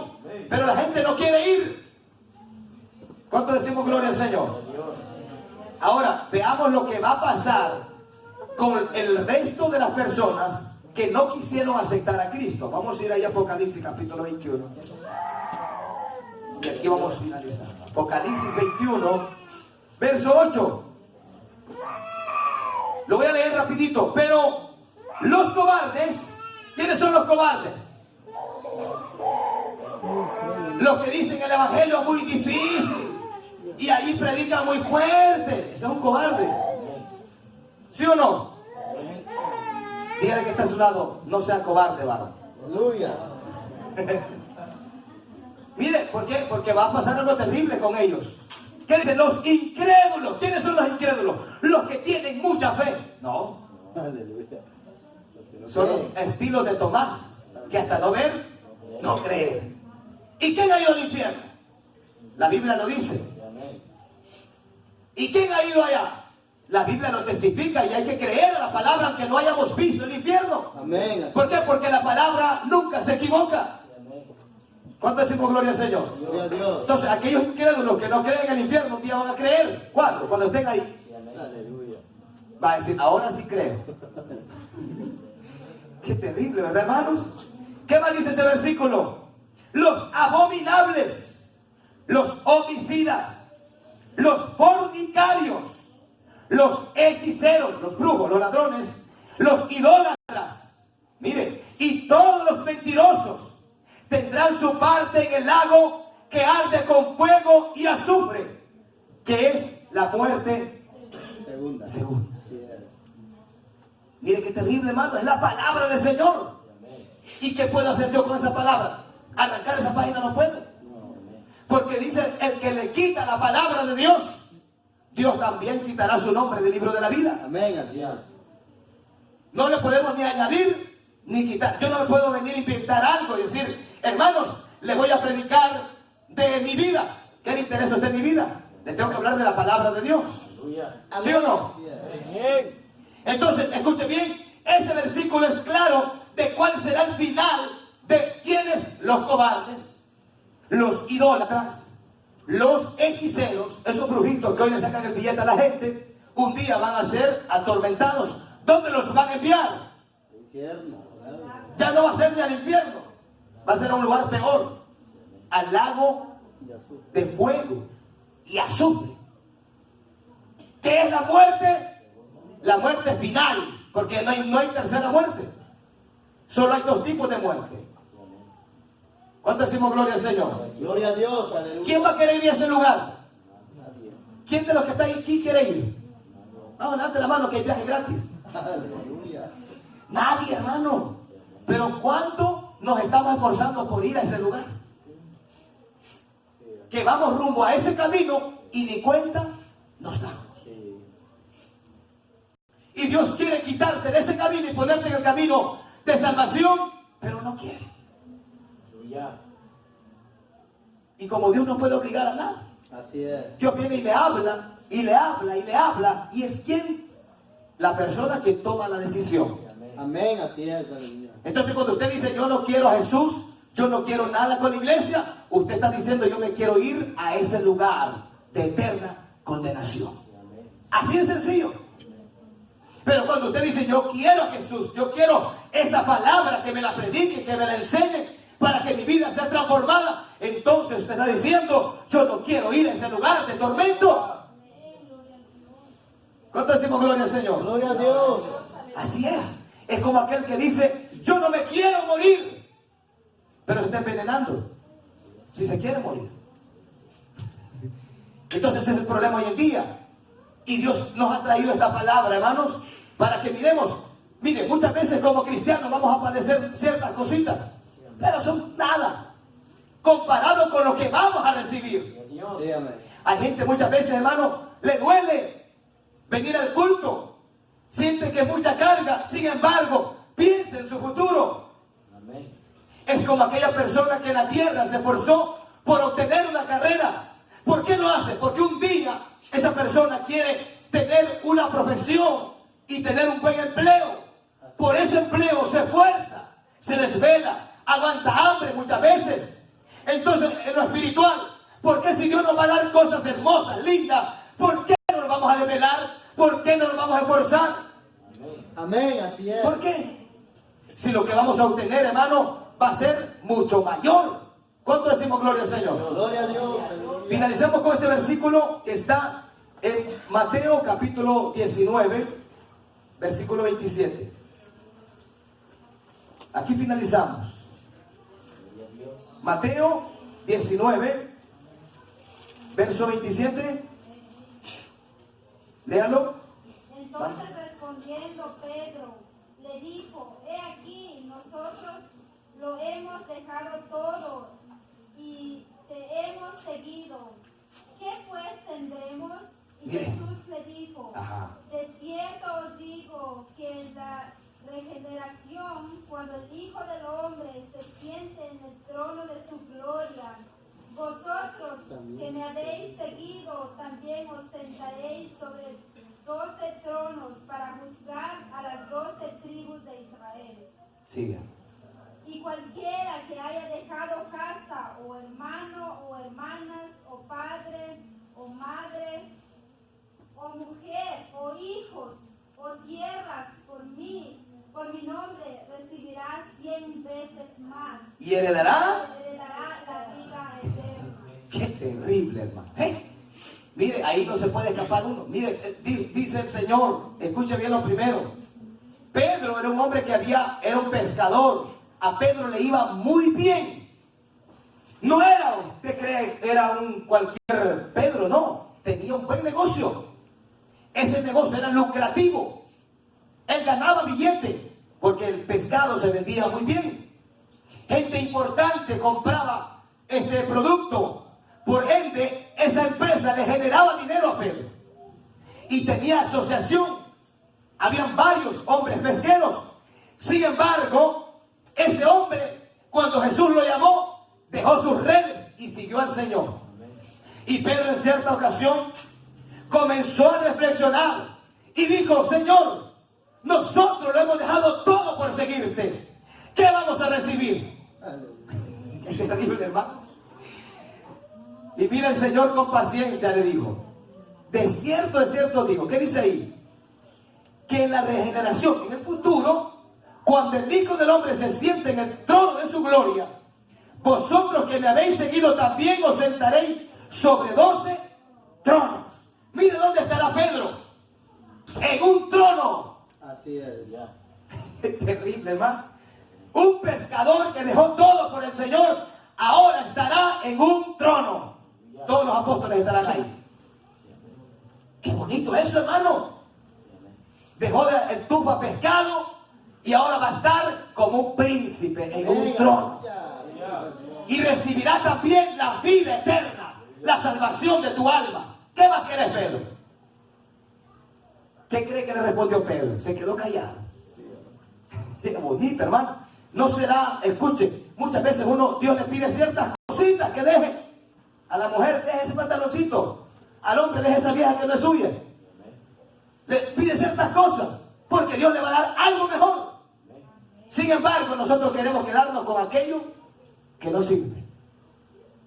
Speaker 1: Pero la gente no quiere ir. ¿Cuánto decimos gloria al Señor? Ahora, veamos lo que va a pasar con el resto de las personas que no quisieron aceptar a Cristo. Vamos a ir ahí a Apocalipsis capítulo 21. Y aquí vamos a finalizar. Apocalipsis 21, verso 8. Lo voy a leer rapidito. Pero los cobardes ¿Quiénes son los cobardes? Los que dicen el evangelio muy difícil y ahí predican muy fuerte. Ese es un cobarde. ¿Sí o no? Dígale que está a su lado, no sea cobarde, varón.
Speaker 2: Aleluya.
Speaker 1: Mire, ¿por qué? Porque va a pasar algo terrible con ellos. ¿Qué dicen? Los incrédulos. ¿Quiénes son los incrédulos? Los que tienen mucha fe. No.
Speaker 2: Aleluya.
Speaker 1: Son los estilos de Tomás, que hasta no ver, no creer. ¿Y quién ha ido al infierno? La Biblia lo dice. ¿Y quién ha ido allá? La Biblia lo testifica y hay que creer a la palabra aunque no hayamos visto el infierno.
Speaker 2: Amén.
Speaker 1: ¿Por qué? Porque la palabra nunca se equivoca. ¿Cuánto decimos gloria al Señor?
Speaker 2: Gloria a Dios.
Speaker 1: Entonces, aquellos incrédulos que no creen en el infierno, un día van a creer. ¿Cuándo? Cuando estén ahí.
Speaker 2: Aleluya.
Speaker 1: Va a decir, ahora sí creo. Qué terrible, ¿verdad, hermanos? ¿Qué más dice ese versículo? Los abominables, los homicidas, los fornicarios, los hechiceros, los brujos, los ladrones, los idólatras, mire, y todos los mentirosos tendrán su parte en el lago que arde con fuego y azufre, que es la muerte segunda. Mire qué terrible, hermano, es la palabra del Señor. ¿Y qué puedo hacer yo con esa palabra? Arrancar esa página no puedo. Porque dice, el que le quita la palabra de Dios, Dios también quitará su nombre del libro de la vida.
Speaker 2: Amén, así es.
Speaker 1: No le podemos ni añadir ni quitar. Yo no me puedo venir a inventar algo y decir, hermanos, le voy a predicar de mi vida. ¿Qué le interesa a usted mi vida? Le tengo que hablar de la palabra de Dios. ¿Sí o no? Entonces, escuche bien, ese versículo es claro de cuál será el final de quiénes, los cobardes, los idólatras, los hechiceros, esos brujitos que hoy le sacan el billete a la gente, un día van a ser atormentados. ¿Dónde los van a enviar?
Speaker 2: Infierno.
Speaker 1: Ya no va a ser ni al infierno, va a ser a un lugar peor, al lago de fuego y azufre. ¿Qué es la muerte? La muerte final, porque no hay tercera muerte. Solo hay dos tipos de muerte. ¿Cuánto decimos gloria al Señor?
Speaker 2: Gloria a Dios, aleluya.
Speaker 1: ¿Quién va a querer ir a ese lugar? ¿Quién de los que está aquí quiere ir? Vamos, levante la mano que hay viaje gratis.
Speaker 2: Aleluya.
Speaker 1: Nadie, hermano. Pero ¿cuánto nos estamos esforzando por ir a ese lugar? Que vamos rumbo a ese camino y ni cuenta nos damos. Y Dios quiere quitarte de ese camino y ponerte en el camino de salvación, pero no quiere. Y como Dios no puede obligar a nadie,
Speaker 2: Así es.
Speaker 1: Dios viene y le habla, y le habla, y le habla, y es quien, la persona que toma la decisión.
Speaker 2: Amén, así es, aleluya.
Speaker 1: Entonces cuando usted dice, yo no quiero a Jesús, yo no quiero nada con la iglesia, usted está diciendo, yo me quiero ir a ese lugar de eterna condenación. Así de sencillo. Pero cuando usted dice, yo quiero a Jesús, yo quiero esa palabra, que me la predique, que me la enseñe, para que mi vida sea transformada, entonces usted está diciendo, yo no quiero ir a ese lugar de tormento. ¿Cuánto decimos gloria al Señor?
Speaker 2: Gloria a Dios.
Speaker 1: Así es. Es como aquel que dice, yo no me quiero morir, pero se está envenenando si se quiere morir. Entonces ese es el problema hoy en día. Y Dios nos ha traído esta palabra, hermanos, para que miremos. Mire, muchas veces como cristianos vamos a padecer ciertas cositas, pero son nada comparado con lo que vamos a recibir.
Speaker 2: Sí, amén.
Speaker 1: Hay gente muchas veces, hermano, le duele venir al culto, siente que es mucha carga, sin embargo, piensa en su futuro.
Speaker 2: Amén.
Speaker 1: Es como aquella persona que en la tierra se esforzó por obtener una carrera. ¿Por qué lo hace? Porque un día esa persona quiere tener una profesión y tener un buen empleo. Por ese empleo se esfuerza, se desvela, aguanta hambre muchas veces. Entonces, en lo espiritual, ¿por qué si Dios nos va a dar cosas hermosas, lindas, por qué no nos vamos a desvelar? ¿Por qué no nos vamos a esforzar?
Speaker 2: Amén, así es.
Speaker 1: ¿Por qué? Si lo que vamos a obtener, hermano, va a ser mucho mayor. ¿Cuánto decimos gloria al Señor?
Speaker 2: Gloria a Dios, aleluya.
Speaker 1: Finalizamos con este versículo que está en Mateo capítulo 19, versículo 27. Aquí finalizamos. Mateo 19, verso 27. Léalo.
Speaker 4: Entonces respondiendo Pedro, le dijo, he aquí, nosotros lo hemos dejado todo y te hemos seguido. ¿Qué pues tendremos? Y
Speaker 1: Mire.
Speaker 4: Jesús le dijo,
Speaker 1: Ajá.
Speaker 4: de cierto os digo que en la regeneración, cuando el Hijo del Hombre se siente en el trono de su gloria, vosotros que me habéis seguido, también os sentaréis sobre 12 tronos para juzgar a las 12 tribus de Israel.
Speaker 1: Siga.
Speaker 4: Y cualquiera que haya dejado casa, o hermano, o hermanas, o padre, o madre, o mujer, o hijos, o tierras por mi nombre, recibirá 100 veces más.
Speaker 1: ¿Y heredará?
Speaker 4: Heredará la vida eterna.
Speaker 1: Qué terrible, hermano. Mire, ahí no se puede escapar uno. Mire, dice el Señor, escuche bien lo primero. Pedro era un hombre que era un pescador. A Pedro le iba muy bien. No era, usted cree, era un cualquier Pedro, no. Tenía un buen negocio. Ese negocio era lucrativo. Él ganaba billete porque el pescado se vendía muy bien. Gente importante compraba este producto. Por ende, esa empresa le generaba dinero a Pedro. Y tenía asociación. Habían varios hombres pesqueros. Sin embargo, ese hombre, cuando Jesús lo llamó, dejó sus redes y siguió al Señor. Y Pedro en cierta ocasión comenzó a reflexionar y dijo, Señor, nosotros lo hemos dejado todo por seguirte. ¿Qué vamos a recibir? Es terrible, hermano. Y mira el Señor con paciencia le dijo, de cierto digo, ¿qué dice ahí? Que en la regeneración, en el futuro, cuando el Hijo del Hombre se siente en el trono de su gloria, vosotros que me habéis seguido también os sentaréis sobre 12 tronos. Mire dónde estará Pedro. En un trono.
Speaker 2: Así es, ya.
Speaker 1: Terrible, hermano. Un pescador que dejó todo por el Señor, ahora estará en un trono. Todos los apóstoles estarán ahí. Qué bonito eso, hermano. Dejó el tufa pescado y ahora va a estar como un príncipe en un trono. Y recibirá también la vida eterna, la salvación de tu alma. ¿Qué más quieres, Pedro? ¿Qué cree que le respondió Pedro? Se quedó callado. Qué bonito, hermano. No será, escuche, muchas veces Dios le pide ciertas cositas que deje. A la mujer, deje ese pantaloncito. Al hombre, deje esa vieja que no es suya. Le pide ciertas cosas, porque Dios le va a dar algo mejor. Sin embargo, nosotros queremos quedarnos con aquello que no sirve.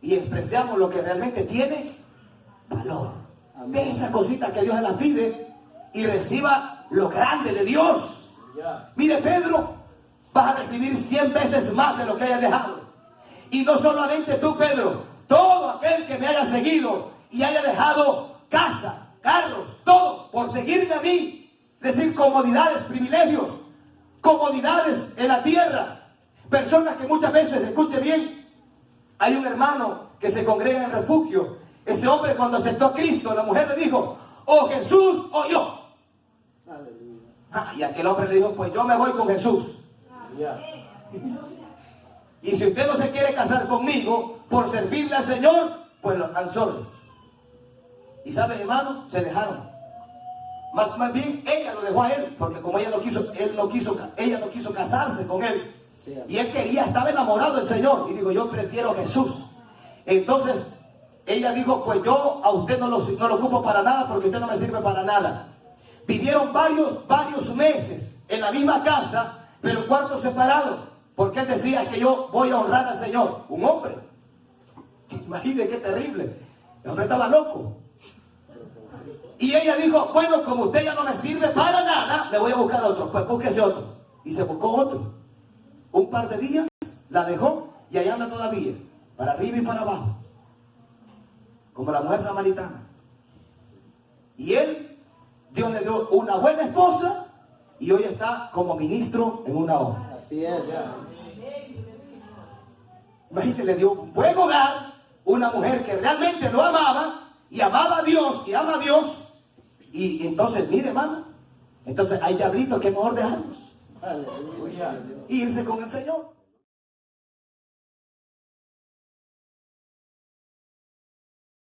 Speaker 1: Y despreciamos lo que realmente tiene valor. De esas cositas que Dios se las pide y reciba lo grande de Dios. Mire, Pedro, vas a recibir 100 veces más de lo que hayas dejado. Y no solamente tú, Pedro, todo aquel que me haya seguido y haya dejado casa, carros, todo, por seguirme a mí. Es decir, comodidades, privilegios, comodidades en la tierra. Personas que muchas veces, escuche bien, hay un hermano que se congrega en refugio. Ese hombre cuando aceptó a Cristo, la mujer le dijo, o Jesús o yo. Y aquel hombre le dijo, pues yo me voy con Jesús. Y si usted no se quiere casar conmigo por servirle al Señor, pues al sol. Y saben, hermano, se dejaron. Más bien ella lo dejó a él, porque como ella no quiso casarse con él. Y él estaba enamorado del Señor. Y digo, yo prefiero a Jesús. Entonces, ella dijo, pues yo a usted no lo ocupo para nada, porque usted no me sirve para nada. Vivieron varios meses en la misma casa, pero en cuartos separados. Porque él decía que yo voy a honrar al Señor. Un hombre. Imagínese qué terrible. El hombre estaba loco. Y ella dijo, bueno, como usted ya no me sirve para nada, le voy a buscar otro. Pues búsquese otro. Y se buscó otro. Un par de días, la dejó y allá anda todavía. Para arriba y para abajo. Como la mujer samaritana. Y él, Dios le dio una buena esposa y hoy está como ministro en una obra.
Speaker 2: Así es.
Speaker 1: Imagínate, le dio un buen hogar, una mujer que realmente lo amaba y amaba a Dios y ama a Dios. Y entonces, mire, hermano, entonces hay diablitos que es mejor dejarlos
Speaker 2: Aleluya.
Speaker 1: y irse con el Señor.